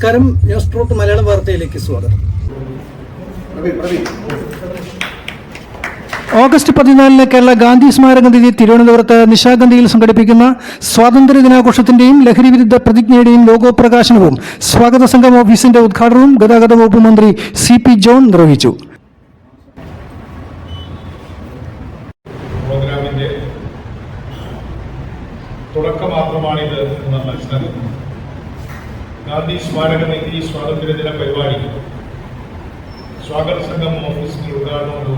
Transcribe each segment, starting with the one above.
നമസ്കാരം. News truth Malayalam വാർത്തയിലേക്ക് സ്വാഗതം. ഓഗസ്റ്റ് 14 കേരള ഗാന്ധി സ്മാരക നിധി തിരുവനന്തപുരത്ത് നിശാഗന്ധിയിൽ സംഘടിപ്പിക്കുന്ന സ്വാതന്ത്ര്യ ദിനാഘോഷത്തിന്റെയും ലഹരി വിരുദ്ധ പ്രതിജ്ഞയുടെയും ലോഗോ പ്രകാശനവും സ്വാഗത സംഘം ഓഫീസിന്റെ ഉദ്ഘാടനവും ഗതാഗത വകുപ്പ് മന്ത്രി CP ജോൺ നിർവഹിച്ചു. പ്രോഗ്രാമിന്റെ തുടക്കം മാത്രമാണിത് എന്ന് മനസ്സിലാക്കുന്നു. ഗാന്ധി സ്മാരക നിധി സ്വാതന്ത്ര്യദിന പരിപാടി സ്വാഗത സംഘം ഓഫീസിന്റെ ഉദ്ഘാടനവും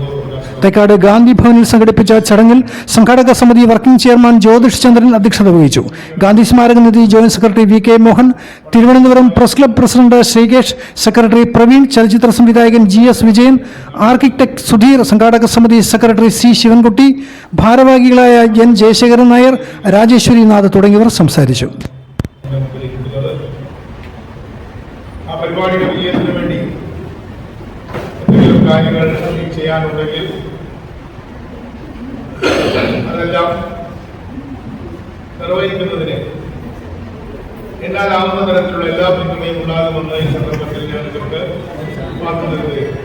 തേക്കാട് ഗാന്ധി ഭവനിൽ സംഘടിപ്പിച്ച ചടങ്ങിൽ സംഘാടക സമിതി വർക്കിംഗ് ചെയർമാൻ ജ്യോതിഷ് ചന്ദ്രൻ അധ്യക്ഷത വഹിച്ചു. Gandhi Smaraka Nidhi joint secretary VK Mohan, Thiruvananthapuram press club president Sreekesh, secretary Praveen, ചലച്ചിത്ര സംവിധായകൻ GS വിജയൻ, ആർക്കിടെക്ട് സുധീർ, സംഘാടക സമിതി സെക്രട്ടറി C ശിവൻകുട്ടി, ഭാരവാഹികളായ N ജയശേഖരൻ നായർ, രാജേശ്വരി നാഥ് തുടങ്ങിയവർ സംസാരിച്ചു. കാര്യങ്ങൾ ചെയ്യാനുണ്ടെങ്കിൽ അതെല്ലാം നിർവഹിക്കുന്നതിന് എന്നാലാവുന്ന തരത്തിലുള്ള എല്ലാ പിന്തുണയും ഉണ്ടാകുമെന്ന് ഈ സന്ദർഭത്തിൽ ഞാൻ ഇവർക്ക് വാർത്ത നൽകുകയും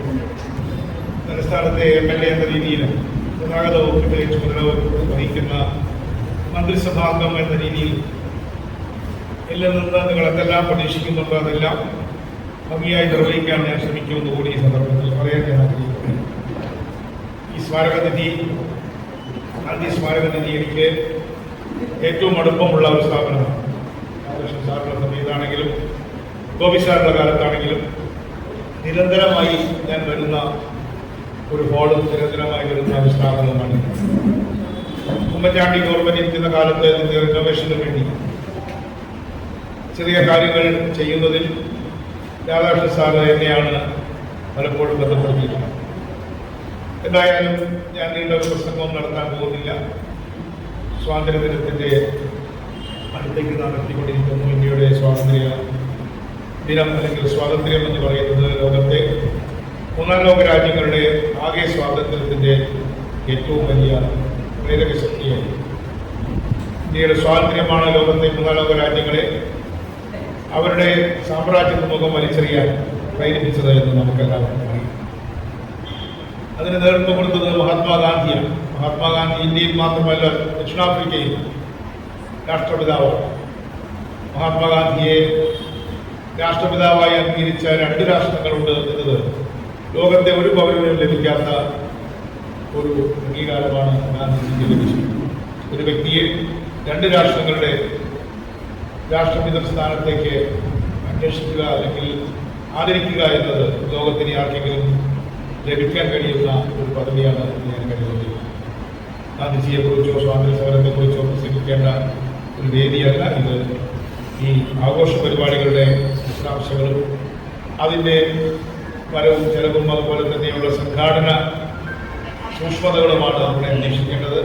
തലസ്ഥാനത്തെ MLA എന്ന രീതിയിലും ഗതാഗത വകുപ്പിന്റെ ചുമതല വഹിക്കുന്ന മന്ത്രിസഭാംഗം എന്ന രീതിയിൽ ഇതിൽ നിന്ന് നിങ്ങളെല്ലാം പ്രതീക്ഷിക്കുന്നുണ്ടോ അതെല്ലാം ഭംഗിയായി നിർവഹിക്കാൻ ഞാൻ ശ്രമിക്കുമെന്ന് കൂടി ഈ സന്ദർഭത്തിൽ പറയാൻ ഞാൻ ആഗ്രഹിക്കുന്നു. ഈ സ്മാരകനിധി ഗാന്ധി സ്മാരകനിധി എനിക്ക് ഏറ്റവും അടുപ്പമുള്ള ഒരു സ്ഥാപനമാണ്. രാധാകൃഷ്ണൻ സാറിന്റെ സമയത്താണെങ്കിലും ഗോപി സാറിന്റെ കാലത്താണെങ്കിലും നിരന്തരമായി ഞാൻ വരുന്ന ഒരു ഹോളും നിരന്തരമായി വരുന്ന ഒരു സ്ഥാപനമാണ്. ഉമ്മൻചാണ്ടി ഗവൺമെന്റ് ഇരിക്കുന്ന കാലത്ത് റിനോവേഷന് വേണ്ടി ചെറിയ കാര്യങ്ങൾ ചെയ്യുന്നതിൽ രാധാകൃഷ്ണൻ സാറ് എന്നെയാണ് പലപ്പോഴും ബന്ധപ്പെടുത്തിയിട്ടുള്ളത്. എന്തായാലും ഞാൻ നീണ്ട ഒരു പ്രസംഗവും നടത്താൻ പോകുന്നില്ല. സ്വാതന്ത്ര്യദിനത്തിൻ്റെ അടുത്തേക്ക് നടത്തിക്കൊണ്ടിരിക്കുന്നു. ഇന്ത്യയുടെ സ്വാതന്ത്ര്യ ദിനം അല്ലെങ്കിൽ സ്വാതന്ത്ര്യം എന്ന് പറയുന്നത് ലോകത്തെ മൂന്നാം ലോക രാജ്യങ്ങളുടെ ആകെ സ്വാതന്ത്ര്യത്തിൻ്റെ ഏറ്റവും വലിയ പ്രേരകശക്തിയായി. ഇന്ത്യയുടെ സ്വാതന്ത്ര്യമാണ് ലോകത്തെ മൂന്നാം ലോക രാജ്യങ്ങളെ അവരുടെ സാമ്രാജ്യത്വ മുഖം വലിച്ചെറിയാൻ പ്രേരിപ്പിച്ചത് എന്ന് നമുക്കെല്ലാവർക്കും അറിയാം. അതിന് നേതൃത്വം കൊടുത്തത് മഹാത്മാഗാന്ധിയാണ്. മഹാത്മാഗാന്ധി ഇന്ത്യയിൽ മാത്രമല്ല ദക്ഷിണാഫ്രിക്കയിൽ രാഷ്ട്രപിതാവാണ്. മഹാത്മാഗാന്ധിയെ രാഷ്ട്രപിതാവായി അംഗീകരിച്ച 2 രാഷ്ട്രങ്ങളുണ്ട് എന്നത് ലോകത്തെ ഒരു പൗരനും ലഭിക്കാത്ത ഒരു അംഗീകാരമാണ് ഗാന്ധിജിക്ക് ലഭിച്ചത്. ഒരു വ്യക്തിയെ 2 രാഷ്ട്രങ്ങളുടെ രാഷ്ട്രപിതൃ സ്ഥാനത്തേക്ക് അന്വേഷിക്കുക അല്ലെങ്കിൽ ആദരിക്കുക എന്നത് ലോകത്തിന് ആർക്കെങ്കിലും ലഭിക്കാൻ കഴിയുന്ന ഒരു പദവിയാണ് ഞാൻ കരുതുന്നത്. ഗാന്ധിജിയെക്കുറിച്ചോ സ്വാതന്ത്ര്യ സമരത്തെക്കുറിച്ചോ പ്രസംഗിക്കേണ്ട ഒരു വേദിയല്ല ഇത്. ഈ ആഘോഷ പരിപാടികളുടെ വിശദാംശങ്ങളും അതിൻ്റെ വരവും ചെലവും അതുപോലെ തന്നെയുള്ള സംഘാടന സൂക്ഷ്മതകളുമാണ് നമ്മുടെ അന്വേഷിക്കേണ്ടത്.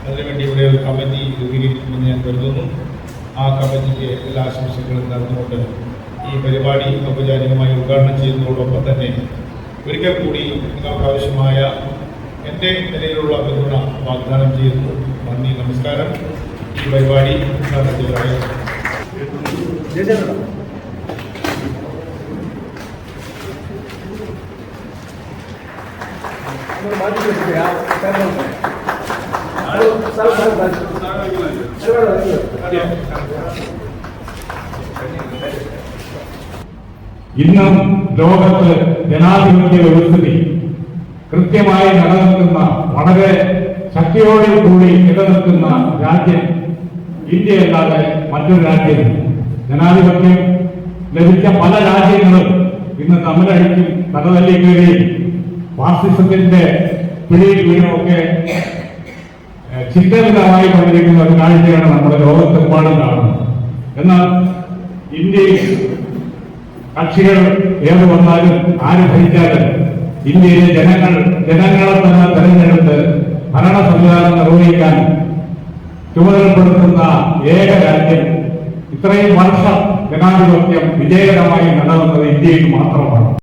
അതിനുവേണ്ടി ഇവിടെ ഒരു കമ്മിറ്റി രൂപീകരിക്കുമെന്ന് ഞാൻ കരുതുന്നു. ആ കമ്മിറ്റിക്ക് എല്ലാ ആശംസകളും നടന്നുകൊണ്ട് ഈ പരിപാടി ഔപചാരികമായി ഉദ്ഘാടനം ചെയ്യുന്നതോടൊപ്പം തന്നെ ഒരിക്കൽ കൂടി നിങ്ങൾക്ക് ആവശ്യമായ എൻ്റെ നിലയിലുള്ള പിന്തുണ വാഗ്ദാനം ചെയ്യുന്നു. നന്ദി, നമസ്കാരം. ഈ പരിപാടി ഉദ്ഘാടനം ചെയ്തതായി ഇന്നും ലോകത്ത് ജനാധിപത്യ വ്യവസ്ഥിതി കൃത്യമായി നിലനിൽക്കുന്ന വളരെ ശക്തിയോടുകൂടി നിലനിൽക്കുന്ന രാജ്യം ഇന്ത്യയല്ലാതെ മറ്റൊരു രാജ്യം. ജനാധിപത്യം ലഭിച്ച പല രാജ്യങ്ങളും ഇന്ന് തമ്മിലടിച്ചും തലതല്ലിക്കുകയും ഫാസിസത്തിന്റെ പിടിയിൽ വീണുമൊക്കെ ചിന്തവിധമായി കൊണ്ടിരിക്കുന്ന ഒരു കാഴ്ചയാണ് നമ്മുടെ ലോകത്തെമ്പാടും കാണുന്നത്. എന്നാൽ ഇന്ത്യയിൽ കക്ഷികൾ ഏത് വന്നാലും ആര് ഭരിച്ചാലും ഇന്ത്യയിലെ ജനങ്ങളെ തന്നെ തെരഞ്ഞെടുത്ത് ഭരണ സംവിധാനം നിർവഹിക്കാൻ ചുമതലപ്പെടുത്തുന്ന ഏക രാജ്യം. ഇത്രയും വർഷം ജനാധിപത്യം വിജയകരമായി നടന്നത് ഇന്ത്യയിൽ മാത്രമാണ്.